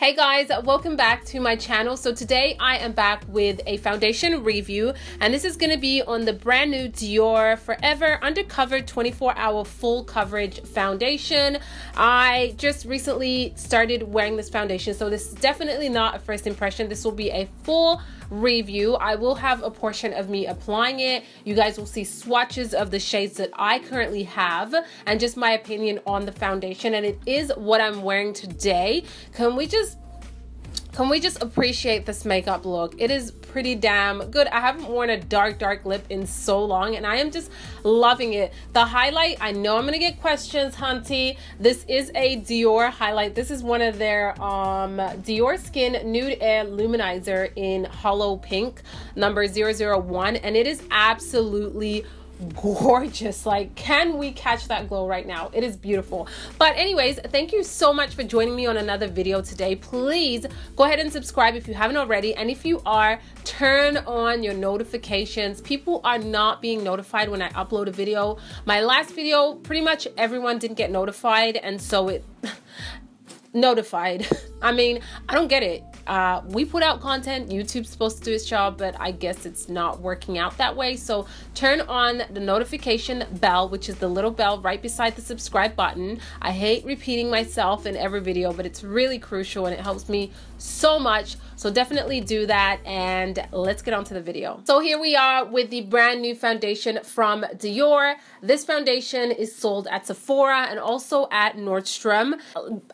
Hey guys, welcome back to my channel. So today I am back with a foundation review, and this is going to be on the brand new DIOR Forever Undercover 24-Hour Full Coverage Foundation. I just recently started wearing this foundation, so this is definitely not a first impression. This will be a full review. I will have a portion of me applying it. You guys will see swatches of the shades that I currently have and just my opinion on the foundation, and it is what I'm wearing today. Can we just appreciate this makeup look? It is pretty damn good. I haven't worn a dark lip in so long, and I am just loving it. The highlight, I know I'm gonna get questions, hunty. This is a DIOR highlight. This is one of their DIOR Skin Nude Air Luminizer in Hollow Pink, number 001, and it is absolutely gorgeous. Like, can we catch that glow right now? It is beautiful. But anyways, thank you so much for joining me on another video today. Please go ahead and subscribe if you haven't already, and if you are, turn on your notifications. People are not being notified when I upload a video. My last video, pretty much everyone didn't get notified, and so it notified. I mean, I don't get it. We put out content, YouTube's supposed to do its job, but I guess it's not working out that way. So turn on the notification bell, which is the little bell right beside the subscribe button. I hate repeating myself in every video, but it's really crucial and it helps me so much. So definitely do that, and let's get on to the video. So here we are with the brand new foundation from DIOR. This foundation is sold at Sephora and also at Nordstrom.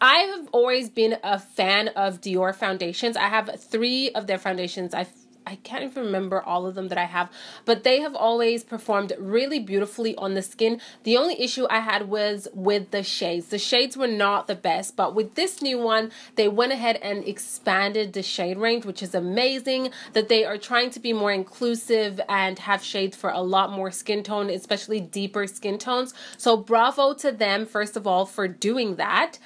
I have always been a fan of DIOR foundations. I have 3 of their foundations. I can't even remember all of them that I have, but they have always performed really beautifully on the skin. The only issue I had was with the shades. The shades were not the best, but with this new one, they went ahead and expanded the shade range, which is amazing, that they are trying to be more inclusive and have shades for a lot more skin tone, especially deeper skin tones. So bravo to them, first of all, for doing that.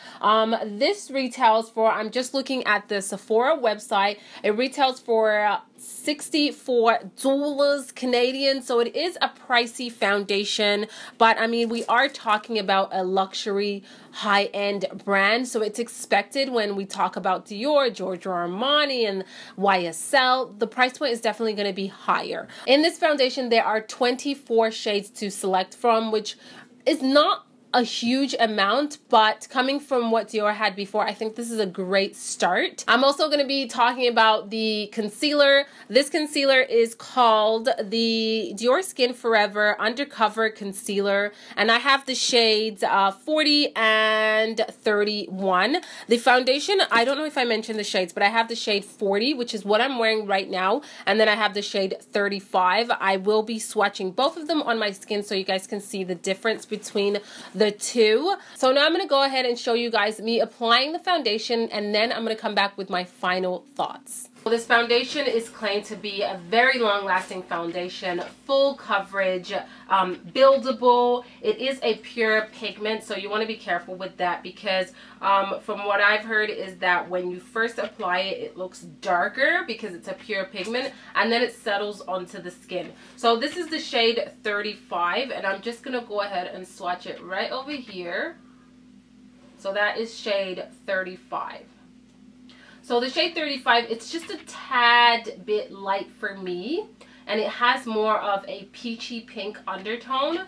This retails for, I'm just looking at the Sephora website, it retails for $64 Canadian, so it is a pricey foundation, but I mean, we are talking about a luxury high-end brand, so it's expected when we talk about DIOR, Giorgio Armani, and YSL, the price point is definitely going to be higher. In this foundation, there are 24 shades to select from, which is not a huge amount, but coming from what DIOR had before, I think this is a great start. I'm also going to be talking about the concealer. This concealer is called the DIOR Skin Forever Undercover Concealer, and I have the shades 40 and 31. The foundation, I don't know if I mentioned the shades, but I have the shade 40, which is what I'm wearing right now, and then I have the shade 35. I will be swatching both of them on my skin so you guys can see the difference between the two. So now I'm going to go ahead and show you guys me applying the foundation, and then I'm going to come back with my final thoughts. Well, this foundation is claimed to be a very long-lasting foundation, full coverage, buildable. It is a pure pigment, so you want to be careful with that, because from what I've heard is that when you first apply it, it looks darker because it's a pure pigment, and then it settles onto the skin. So this is the shade 35, and I'm just going to go ahead and swatch it right over here. So that is shade 35. So the shade 35, it's just a tad bit light for me, and it has more of a peachy pink undertone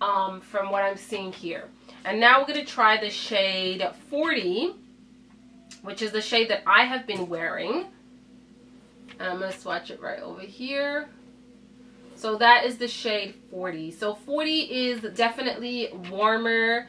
from what I'm seeing here. And now we're going to try the shade 40, which is the shade that I have been wearing. And I'm going to swatch it right over here. So that is the shade 40. So 40 is definitely warmer.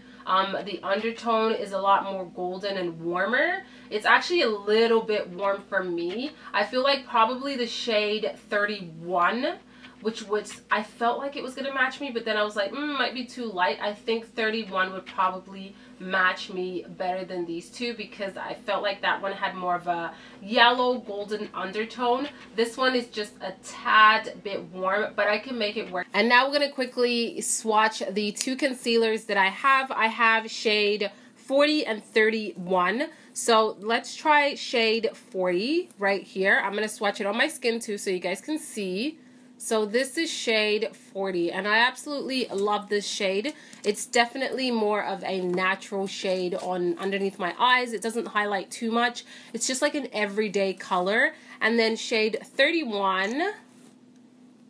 The undertone is a lot more golden and warmer. It's actually a little bit warm for me. I feel like probably the shade 31, which I felt like it was going to match me, but then I was like, might be too light. I think 31 would probably match me better than these two, because I felt like that one had more of a yellow golden undertone. This one is just a tad bit warm, but I can make it work. And now we're going to quickly swatch the 2 concealers that I have. I have shade 40 and 31. So let's try shade 40 right here. I'm going to swatch it on my skin too so you guys can see. So this is shade 40, and I absolutely love this shade. It's definitely more of a natural shade on underneath my eyes. It doesn't highlight too much. It's just like an everyday color. And then shade 31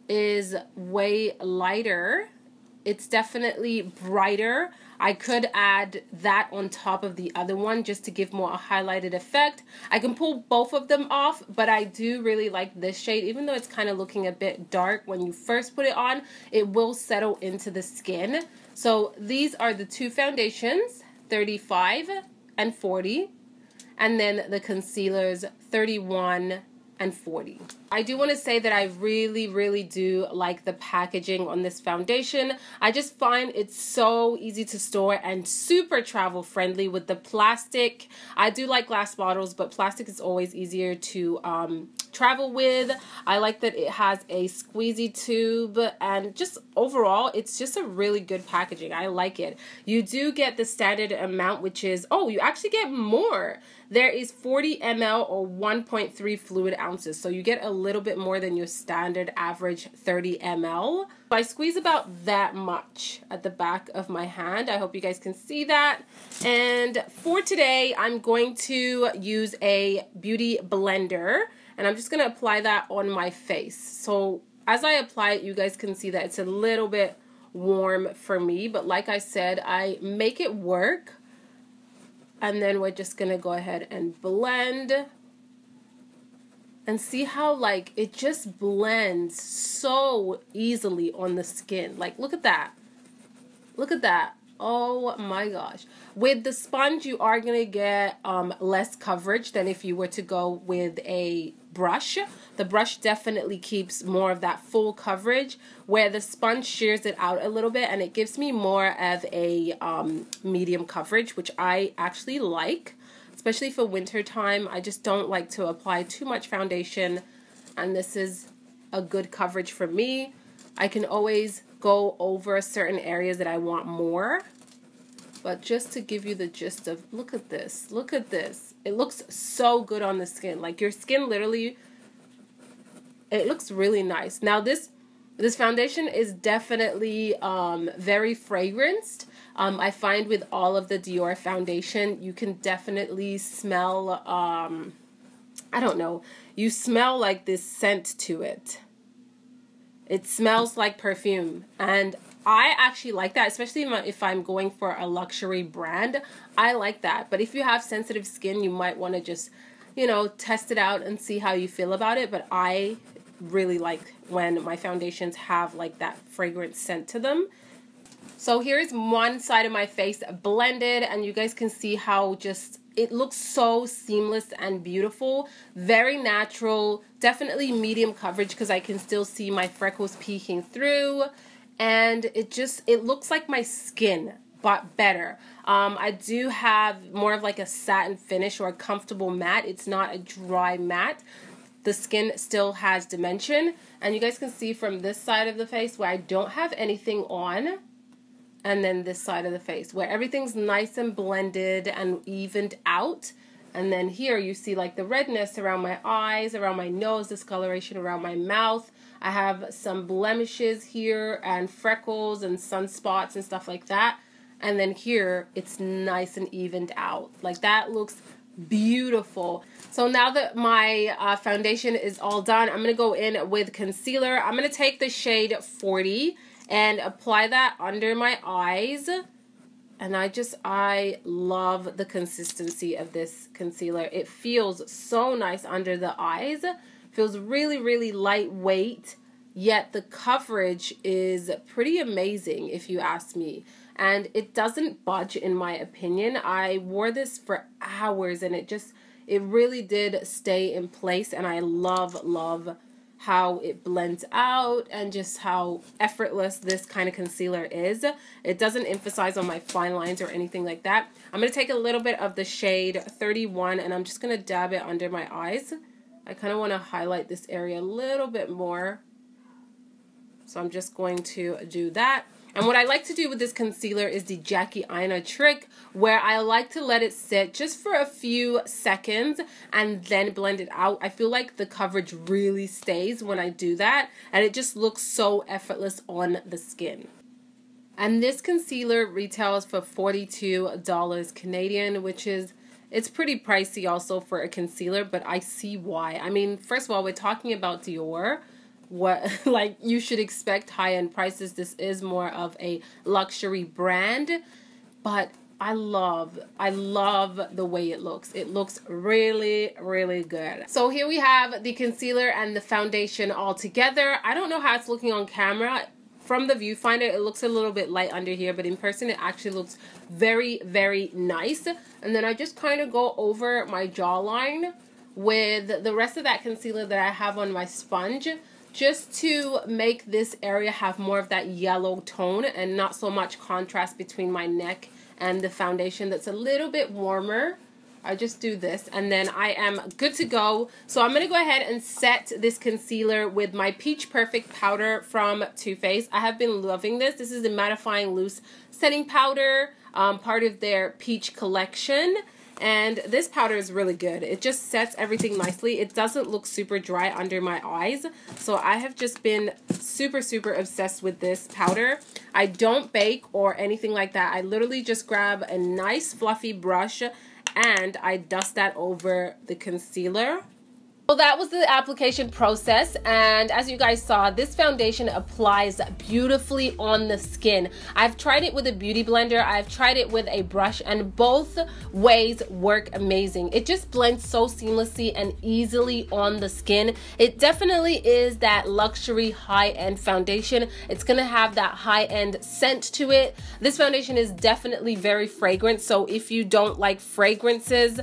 is way lighter. It's definitely brighter. I could add that on top of the other one just to give more a highlighted effect. I can pull both of them off, but I do really like this shade. Even though it's kind of looking a bit dark when you first put it on, it will settle into the skin. So these are the two foundations, 35 and 40, and then the concealers, 31 and 40. I do want to say that I really do like the packaging on this foundation. I just find it's so easy to store and super travel friendly with the plastic. I do like glass bottles, but plastic is always easier to travel with. I like that it has a squeezy tube, and just overall it's just a really good packaging. I like it. You do get the standard amount, which is, oh, you actually get more. There is 40 ml or 1.3 fluid ounces, so you get a little bit more than your standard average 30 ml. I squeeze about that much at the back of my hand. I hope you guys can see that. And for today, I'm going to use a beauty blender, and I'm just going to apply that on my face. So as I apply it, you guys can see that it's a little bit warm for me, but like I said, I make it work. And then we're just going to go ahead and blend. And see how, like, it just blends so easily on the skin. Like, look at that. Look at that. Oh my gosh. With the sponge, you are going to get less coverage than if you were to go with a brush. The brush definitely keeps more of that full coverage, where the sponge shears it out a little bit, and it gives me more of a medium coverage, which I actually like, especially for winter time. I just don't like to apply too much foundation, and this is a good coverage for me. I can always go over certain areas that I want more, but just to give you the gist of, look at this, look at this. It looks so good on the skin. Like, your skin literally, it looks really nice. Now this foundation is definitely very fragranced. I find with all of the Dior foundation, you can definitely smell, I don't know, you smell like this scent to it. It smells like perfume, and I actually like that, especially if I'm going for a luxury brand. I like that. But if you have sensitive skin, you might want to just, you know, test it out and see how you feel about it. But I really like when my foundations have like that fragrant scent to them. So here's one side of my face blended, and you guys can see how just it looks so seamless and beautiful. Very natural, definitely medium coverage because I can still see my freckles peeking through, and it looks like my skin, but better. I do have more of like a satin finish or a comfortable matte. It's not a dry matte. The skin still has dimension, and you guys can see from this side of the face where I don't have anything on, and then this side of the face where everything's nice and blended and evened out. And then here you see like the redness around my eyes, around my nose, discoloration around my mouth. I have some blemishes here and freckles and sunspots and stuff like that. And then here it's nice and evened out. Like, that looks beautiful. So now that my foundation is all done, I'm going to go in with concealer. I'm going to take the shade 40 and apply that under my eyes. And I love the consistency of this concealer. It feels so nice under the eyes. Feels really lightweight, yet the coverage is pretty amazing if you ask me. And it doesn't budge, in my opinion. I wore this for hours and it really did stay in place, and I love how it blends out and just how effortless this kind of concealer is. It doesn't emphasize on my fine lines or anything like that. I'm going to take a little bit of the shade 31 and I'm just going to dab it under my eyes. I kind of want to highlight this area a little bit more. So I'm just going to do that. And what I like to do with this concealer is the Jackie Aina trick, where I like to let it sit just for a few seconds and then blend it out. I feel like the coverage really stays when I do that, and it just looks so effortless on the skin. And this concealer retails for $42 Canadian, which is, it's pretty pricey also for a concealer, but I see why. I mean, first of all, we're talking about DIOR. What, like, you should expect high-end prices. This is more of a luxury brand, but I love the way it looks. It looks really, really good. So here we have the concealer and the foundation all together. I don't know how it's looking on camera. From the viewfinder, it looks a little bit light under here, but in person, it actually looks very, very nice. And then I just kind of go over my jawline with the rest of that concealer that I have on my sponge, just to make this area have more of that yellow tone and not so much contrast between my neck and the foundation that's a little bit warmer. I just do this and then I am good to go. So I'm going to go ahead and set this concealer with my Peach Perfect powder from Too Faced. I have been loving this. This is the mattifying loose setting powder, part of their Peach collection. And this powder is really good. It just sets everything nicely. It doesn't look super dry under my eyes. So I have just been super, super obsessed with this powder. I don't bake or anything like that. I literally just grab a nice fluffy brush and I dust that over the concealer. Well, that was the application process, and as you guys saw, this foundation applies beautifully on the skin. I've tried it with a beauty blender, I've tried it with a brush, and both ways work amazing. It just blends so seamlessly and easily on the skin. It definitely is that luxury high-end foundation. It's gonna have that high-end scent to it. This foundation is definitely very fragrant, so if you don't like fragrances,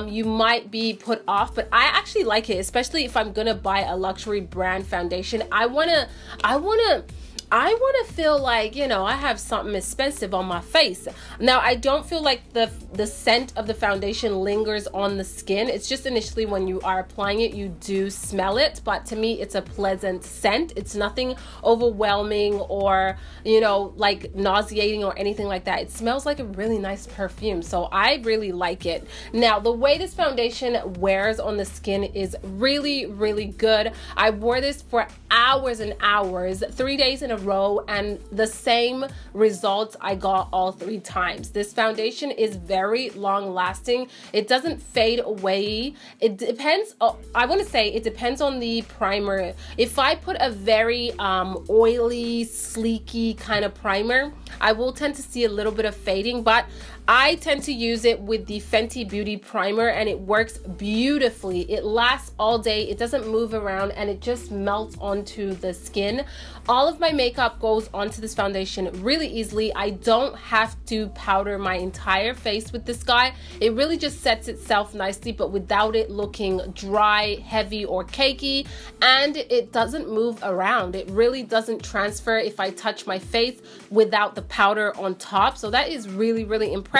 you might be put off, but I actually like it, especially if I'm gonna buy a luxury brand foundation. I wanna feel like, you know, I have something expensive on my face. Now, I don't feel like the scent of the foundation lingers on the skin. It's just initially when you are applying it, you do smell it, but to me, it's a pleasant scent. It's nothing overwhelming or, you know, like nauseating or anything like that. It smells like a really nice perfume, so I really like it. Now, the way this foundation wears on the skin is really, really good. I wore this for hours and hours, 3 days in a row, and the same results I got all 3 times. This foundation is very long lasting. It doesn't fade away. It depends, I want to say it depends on the primer. If I put a very oily, sleeky kind of primer, I will tend to see a little bit of fading, but I tend to use it with the Fenty Beauty Primer and it works beautifully. It lasts all day, it doesn't move around, and it just melts onto the skin. All of my makeup goes onto this foundation really easily. I don't have to powder my entire face with this guy. It really just sets itself nicely, but without it looking dry, heavy, or cakey, and it doesn't move around. It really doesn't transfer if I touch my face without the powder on top, so that is really, really impressive.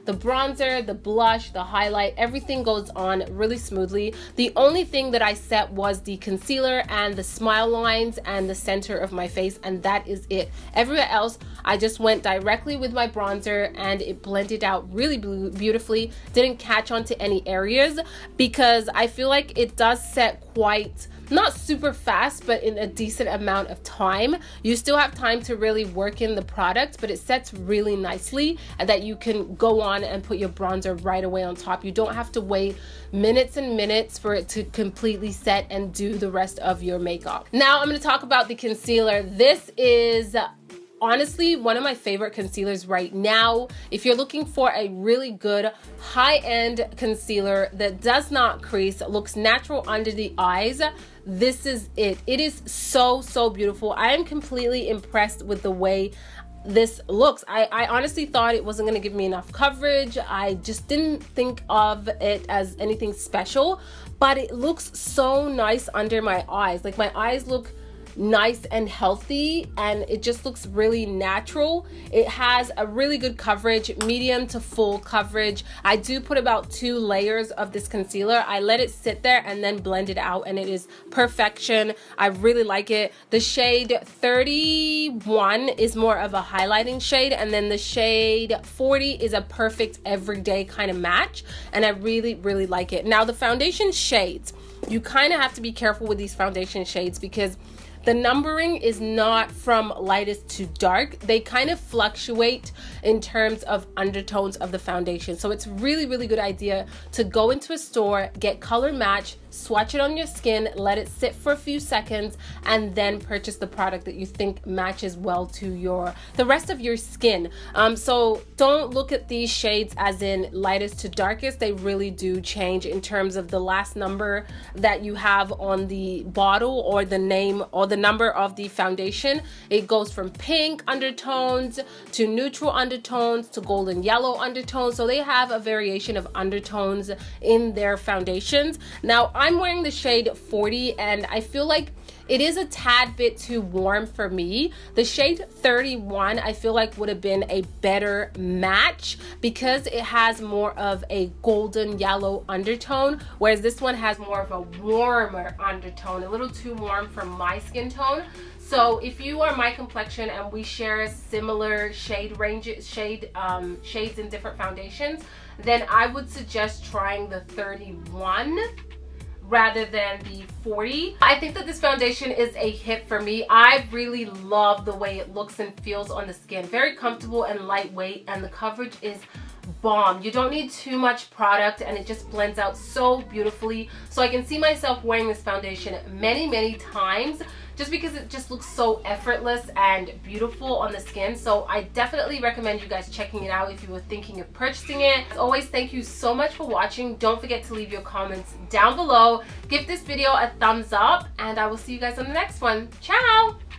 The bronzer, the blush, the highlight, everything goes on really smoothly. The only thing that I set was the concealer and the smile lines and the center of my face, and that is it. Everywhere else, I just went directly with my bronzer and it blended out really beautifully. Didn't catch onto any areas because I feel like it does set quite, not super fast, but in a decent amount of time. You still have time to really work in the product, but it sets really nicely and that you can go on and put your bronzer right away on top. You don't have to wait minutes and minutes for it to completely set and do the rest of your makeup. Now I'm going to talk about the concealer. This is honestly one of my favorite concealers right now. If you're looking for a really good high-end concealer that does not crease, looks natural under the eyes, this is it. It is so, so beautiful. I am completely impressed with the way this looks. I honestly thought it wasn't going to give me enough coverage. I just didn't think of it as anything special, but it looks so nice under my eyes. Like, my eyes look nice and healthy, and it just looks really natural. It has a really good coverage, medium to full coverage. I do put about 2 layers of this concealer. I let it sit there and then blend it out, and it is perfection. I really like it. The shade 31 is more of a highlighting shade, and then the shade 40 is a perfect everyday kind of match, and I really, really like it. Now the foundation shades, you kind of have to be careful with these foundation shades because the numbering is not from lightest to dark. They kind of fluctuate in terms of undertones of the foundation. So it's really, really good idea to go into a store, get color match, swatch it on your skin, let it sit for a few seconds, and then purchase the product that you think matches well to the rest of your skin. So don't look at these shades as in lightest to darkest. They really do change in terms of the last number that you have on the bottle, or the name or the number of the foundation. It goes from pink undertones to neutral undertones to golden yellow undertones. So they have a variation of undertones in their foundations. Now I'm wearing the shade 40, and I feel like it is a tad bit too warm for me. The shade 31 I feel like would have been a better match because it has more of a golden yellow undertone, whereas this one has more of a warmer undertone, a little too warm for my skin tone. So if you are my complexion and we share similar shade ranges, shades in different foundations, then I would suggest trying the 31 rather than the 40. I think that this foundation is a hit for me. I really love the way it looks and feels on the skin. Very comfortable and lightweight, and the coverage is bomb. You don't need too much product, and it just blends out so beautifully. So I can see myself wearing this foundation many, many times just because it just looks so effortless and beautiful on the skin. So I definitely recommend you guys checking it out if you were thinking of purchasing it. As always, thank you so much for watching. Don't forget to leave your comments down below. Give this video a thumbs up, and I will see you guys on the next one. Ciao!